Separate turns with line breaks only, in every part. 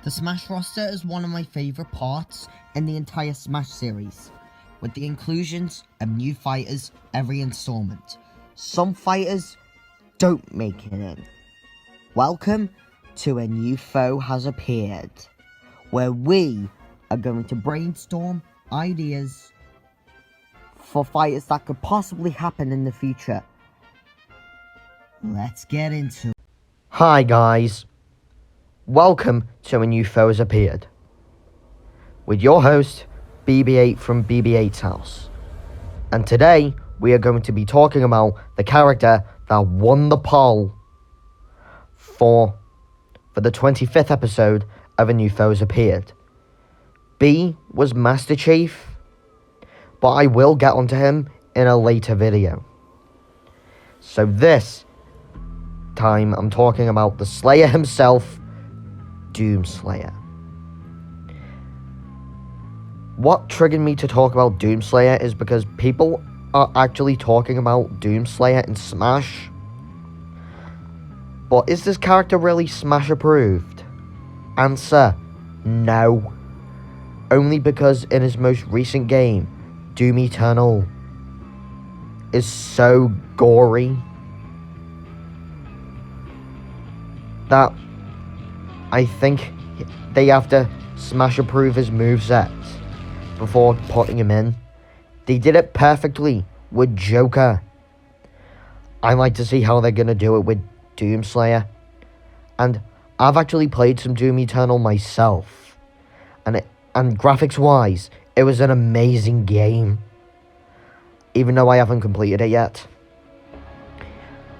The Smash roster is one of my favourite parts in the entire Smash series, with the inclusions of new fighters every installment. Some fighters don't make it in. Welcome to A New Foe Has Appeared, where we are going to brainstorm ideas for fighters that could possibly happen in the future. Let's get into it.
Hi guys, welcome to A New Foe Has Appeared, with your host BB8 from BB8's house. And today we are going to be talking about the character that won the poll for the 25th episode of A New Foe Has Appeared. B was Master Chief, but I will get onto him in a later video. So this time I'm talking about the Slayer himself, Doomslayer. What triggered me to talk about Doomslayer is because people are actually talking about Doomslayer in Smash. But is this character really Smash approved? Answer, no. Only because in his most recent game, Doom Eternal is so gory that I think they have to Smash approve his moveset before putting him in. They did it perfectly with Joker. I like to see how they're going to do it with Doomslayer. And I've actually played some Doom Eternal myself. And graphics-wise, it was an amazing game. Even though I haven't completed it yet.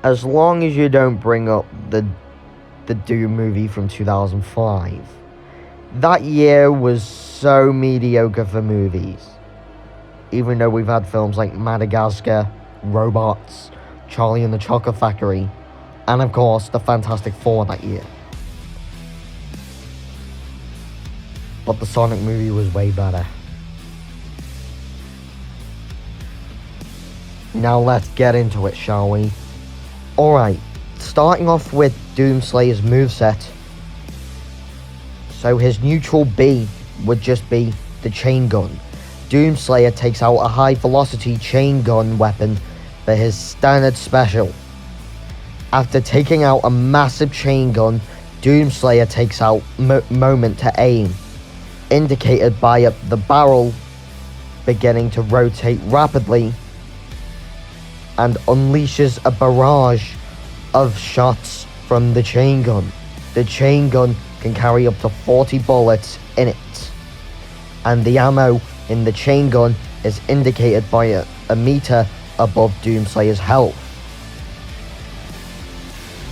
As long as you don't bring up the Doom movie from 2005. That year was so mediocre for movies. Even though we've had films like Madagascar, Robots, Charlie and the Chocolate Factory, and of course the Fantastic Four that year. But the Sonic movie was way better. Now let's get into it, shall we? Alright, starting off with Doomslayer's moveset. So his neutral B would just be the chain gun. Doomslayer takes out a high velocity chain gun weapon for his standard special. After taking out a massive chain gun, Doomslayer takes out moment to aim, indicated by the barrel beginning to rotate rapidly, and unleashes a barrage of shots from the chain gun. The chain gun can carry up to 40 bullets in it, and the ammo in the chain gun is indicated by a meter above Doomslayer's health.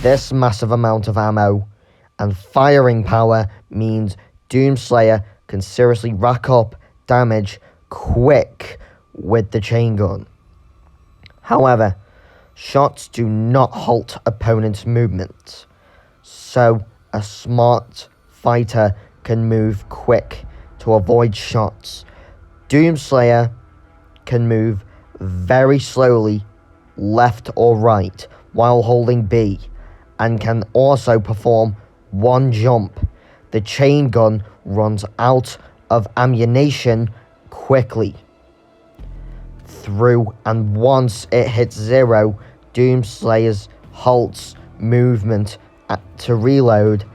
This massive amount of ammo and firing power means Doomslayer can seriously rack up damage quick with the chain gun. However, shots do not halt opponents' movement, so a smart fighter can move quick to avoid shots. Doomslayer can move very slowly left or right while holding B, and can also perform one jump. The chain gun runs out of ammunition quickly through, and once it hits zero, Doomslayer's halts movement to reload.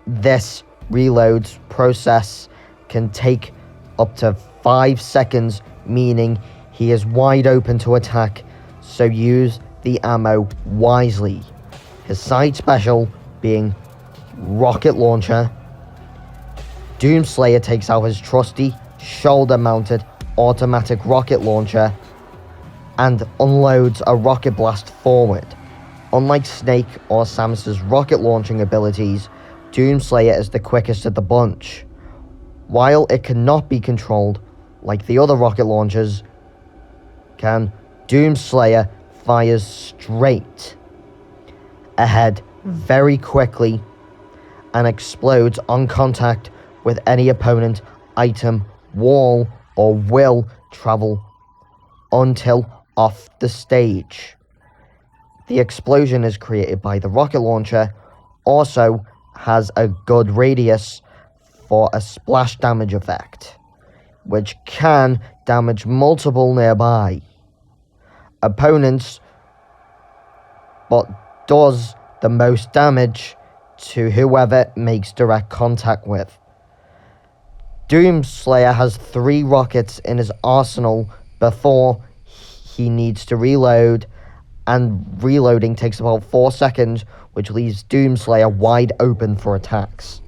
This reload process can take up to 5 seconds, meaning he is wide open to attack, so use the ammo wisely. His side special being Rocket Launcher. Doomslayer takes out his trusty shoulder-mounted automatic rocket launcher and unloads a rocket blast forward. Unlike Snake or Samus's rocket launching abilities, Doomslayer is the quickest of the bunch. While it cannot be controlled like the other rocket launchers can, Doomslayer fires straight ahead very quickly and explodes on contact with any opponent, item, wall, or will travel until off the stage. The explosion is created by the rocket launcher, also has a good radius for a splash damage effect, which can damage multiple nearby opponents, but does the most damage to whoever it makes direct contact with. Doomslayer has 3 rockets in his arsenal before he needs to reload, and reloading takes about 4 seconds, which leaves Doomslayer wide open for attacks.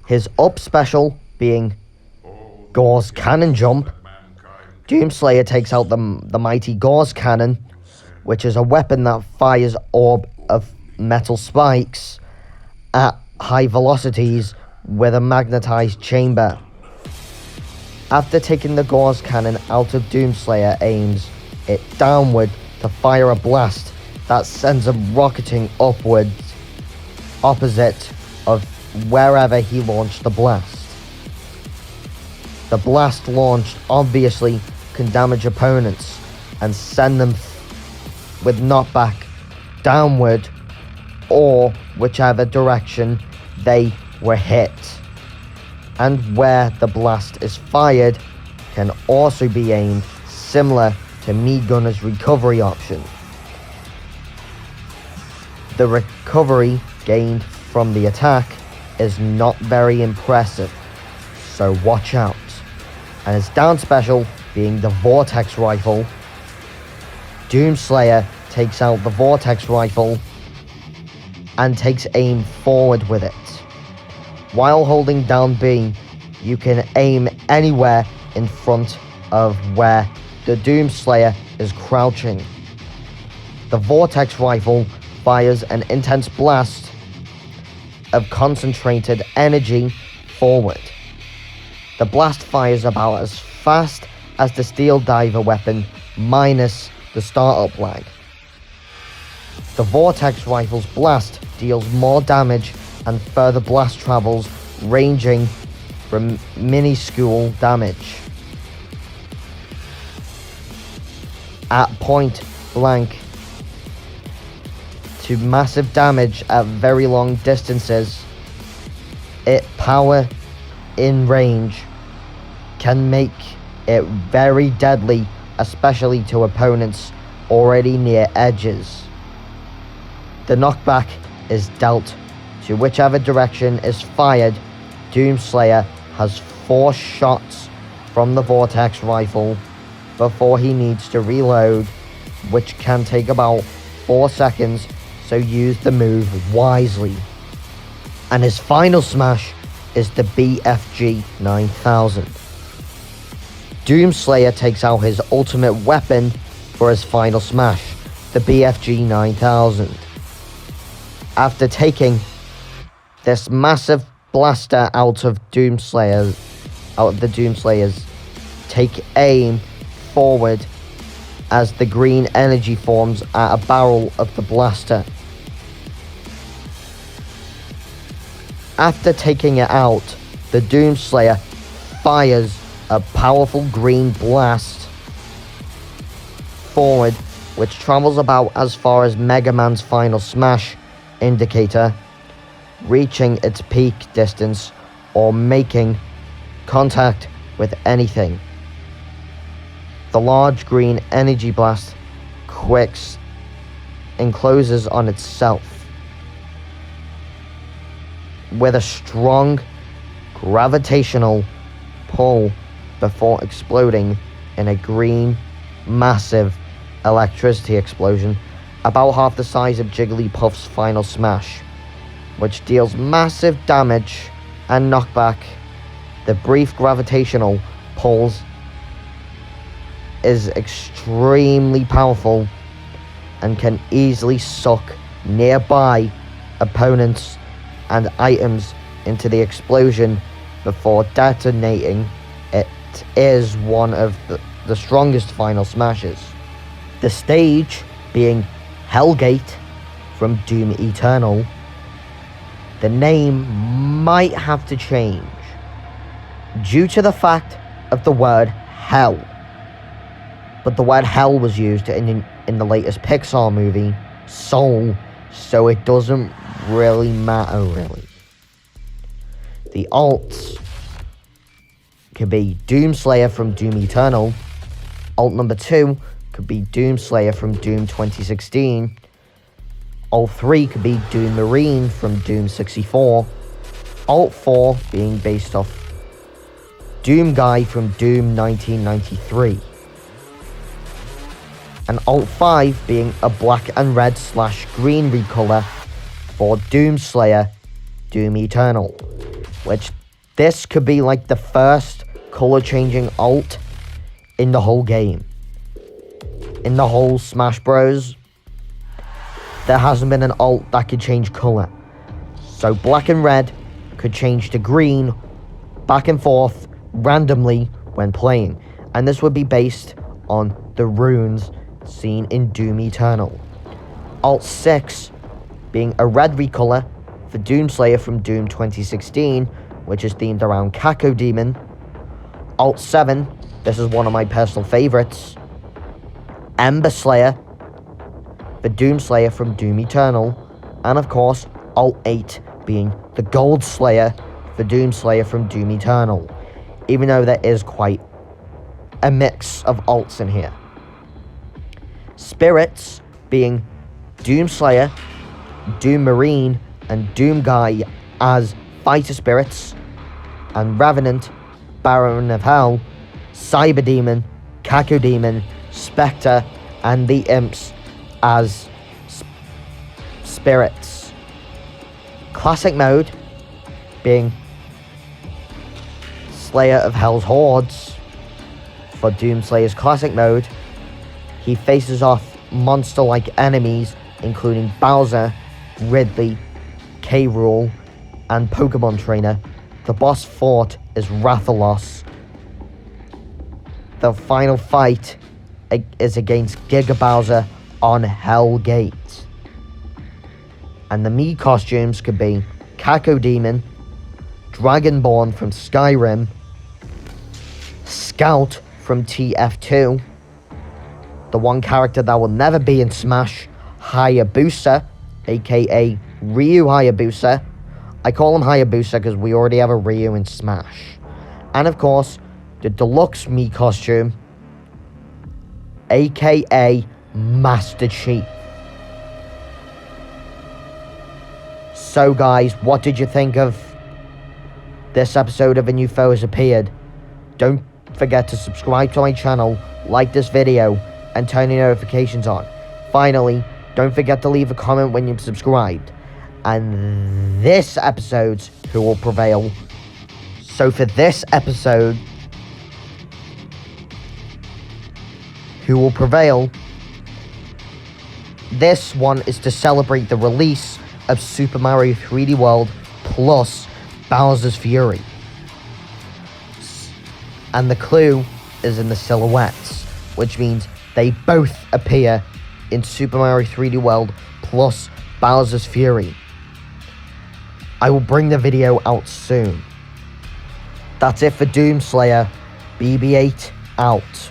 His up special being Gauss Cannon Jump, Doomslayer takes out the mighty Gauss Cannon, which is a weapon that fires orb of metal spikes at high velocities with a magnetized chamber. After taking the Gauss Cannon out of Doomslayer, aims it downward to fire a blast that sends him rocketing upwards opposite of wherever he launched the blast. The blast launched obviously can damage opponents and send them with knockback downward or whichever direction they were hit. And where the blast is fired can also be aimed, similar to Mii Gunner's recovery option. The recovery gained from the attack is not very impressive, so watch out. And his down special being the Vortex Rifle, Doomslayer takes out the Vortex Rifle and takes aim forward with it. While holding down B, you can aim anywhere in front of where the Doomslayer is crouching. The Vortex Rifle fires an intense blast of concentrated energy forward. The blast fires about as fast as the Steel Diver weapon minus the startup lag. The Vortex Rifle's blast deals more damage and further blast travels ranging from minuscule damage at point blank to massive damage at very long distances. Its power in range can make it very deadly, especially to opponents already near edges. The knockback is dealt to whichever direction is fired. Doomslayer has 4 shots from the Vortex Rifle before he needs to reload, which can take about 4 seconds, so use the move wisely. And his final smash is the BFG 9000. Doomslayer takes out his ultimate weapon for his final smash, the BFG 9000. After taking this massive blaster out of the Doomslayers, take aim forward as the green energy forms at a barrel of the blaster. After taking it out, the Doomslayer fires a powerful green blast forward, which travels about as far as Mega Man's final smash indicator, reaching its peak distance or making contact with anything. The large green energy blast quicks encloses on itself with a strong gravitational pull before exploding in a green massive electricity explosion about half the size of Jigglypuff's final smash, which deals massive damage and knockback. The brief gravitational pulls is extremely powerful and can easily suck nearby opponents and items into the explosion before detonating. It is one of the strongest final smashes. The stage being Hellgate from Doom Eternal. The name might have to change due to the fact of the word hell. But the word hell was used in the latest Pixar movie, Soul, so it doesn't really matter, really. The alts could be Doomslayer from Doom Eternal. Alt number 2 could be Doomslayer from Doom 2016. Alt 3 could be Doom Marine from Doom 64. Alt 4 being based off Doom Guy from Doom 1993. And Alt 5 being a black and red / green recolor for Doomslayer Doom Eternal. Which this could be like the first color changing alt in the whole game. In the whole Smash Bros. There hasn't been an alt that could change color. So black and red could change to green back and forth randomly when playing. And this would be based on the runes seen in Doom Eternal. Alt 6 being a red recolor for Doomslayer from Doom 2016, which is themed around Cacodemon. Alt 7, this is one of my personal favorites, Ember Slayer for Doomslayer from Doom Eternal. And of course, Alt 8 being the Gold Slayer for Doomslayer from Doom Eternal. Even though there is quite a mix of alts in here. Spirits being Doomslayer, Doom Marine, and Doom Guy as fighter spirits, and Revenant, Baron of Hell, Cyber Demon, Cacodemon, Spectre, and the Imps as spirits. Classic mode being Slayer of Hell's Hordes. For Doomslayer's classic mode, he faces off monster-like enemies including Bowser, Ridley, K. Rool, and Pokemon Trainer. The boss fort is Rathalos. The final fight is against Giga Bowser on Hell Gate. And the Mii costumes could be Cacodemon, Dragonborn from Skyrim, Scout from TF2, the one character that will never be in Smash, Hayabusa, aka Ryu Hayabusa. I call him Hayabusa because we already have a Ryu in Smash. And of course, the deluxe Mii costume, aka Master Chief. So guys, what did you think of this episode of A New Foe Has Appeared? Don't forget to subscribe to my channel, like this video, and turn your notifications on. Finally, don't forget to leave a comment when you've subscribed. And this episode's Who Will Prevail. So for this episode, Who Will Prevail, this one is to celebrate the release of Super Mario 3D World plus Bowser's Fury. And the clue is in the silhouettes, which means they both appear in Super Mario 3D World plus Bowser's Fury. I will bring the video out soon. That's it for Doomslayer. BB-8 out.